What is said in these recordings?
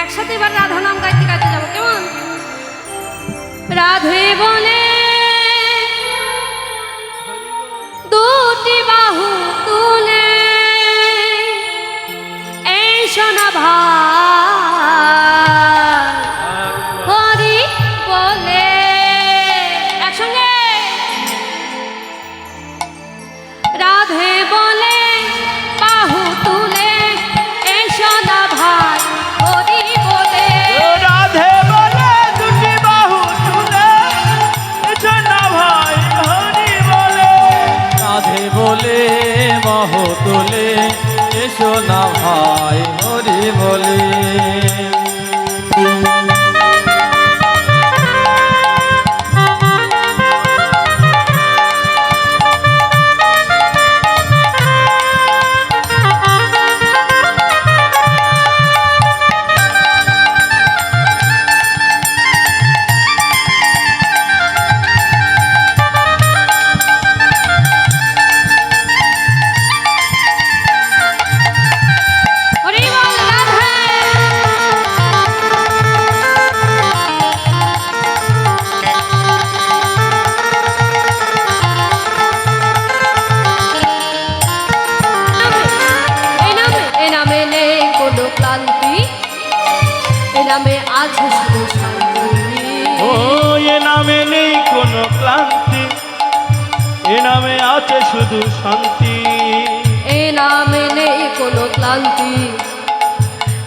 একসাথে এবার রাধা নাম গাইতে গাইতে যাবো, কেমন? রাধে বলে দুটি বাহু তুলে এই সোনা ভাই হরি বলে, একসঙ্গে রাধে বলে বাহু তুলে এই সোনা ভাই হরি বলে, রাধে বলে দুটি বাহু তুলে সোনা ভাই হরি বলে, রাধে বলে বাহু তুলে এসো না ভাই হরি বলে। হরি বল রাধে। এই নামে নেই কোনো ক্লান্তি, এই নামে আছে শুধু শান্তি। ও এ নামে নেই কোনো ক্লান্তি, এ নামে আছে শুধু শান্তি, এ নামে নেই কোনো ক্লান্তি,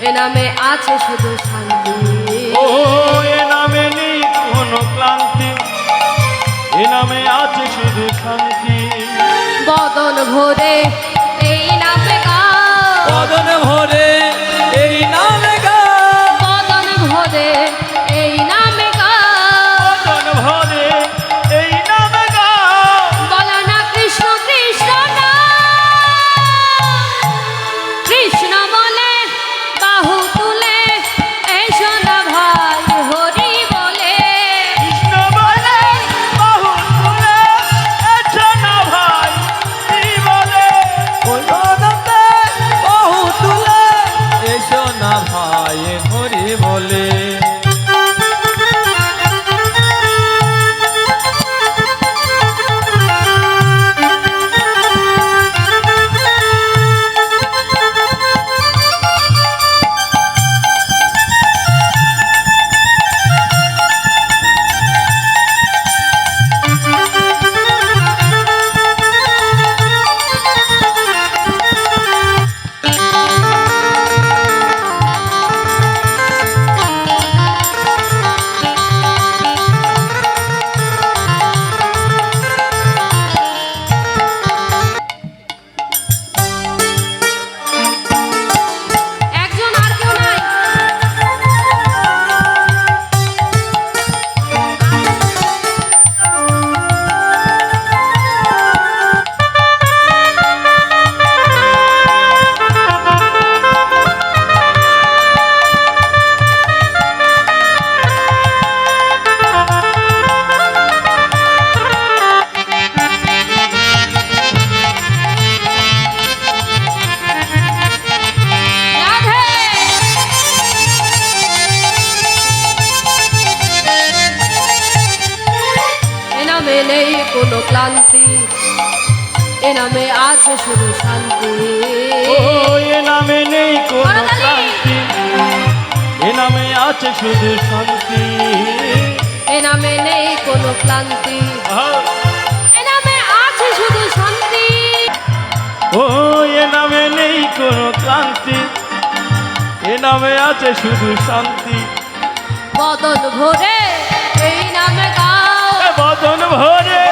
এ নামে আছে শুধু শান্তি। ও এ নামে নেই কোনো ক্লান্তি, এ নামে আছে শুধু শান্তি, বদন ভরে এই নামে গাও, বদন ভরে এই নামে গা, বদন ভরে এই নামে গাও, বদন ভরে এই নামে গাও, বলো না কৃষ্ণ কৃষ্ণ না, কৃষ্ণ বলে বাহু তুলে এই সোনা ভাই হরি বলে, কৃষ্ণ বলে বাহু তুলে এসো না ভাই হরি বলে, ওই বদনে বাহু তুলে এসো না ভাই হরি বলে। একজন আর কেউ নাই। রাধে। এ নামে নেই কোনো ক্লান্তি, এ নামে আছে শুধু শান্তি। ও এ নামে নেই কোনো ক্লান্তি, এ নামে আছে শুধু শান্তি, এ নামে নেই কোনো ক্লান্তি, এ নামে আছে শুধু শান্তি। ও এ নামে নেই কোনো ক্লান্তি, এ নামে আছে শুধু শান্তি, বদন ভরে এই নামে গাও, এ বদন ভরে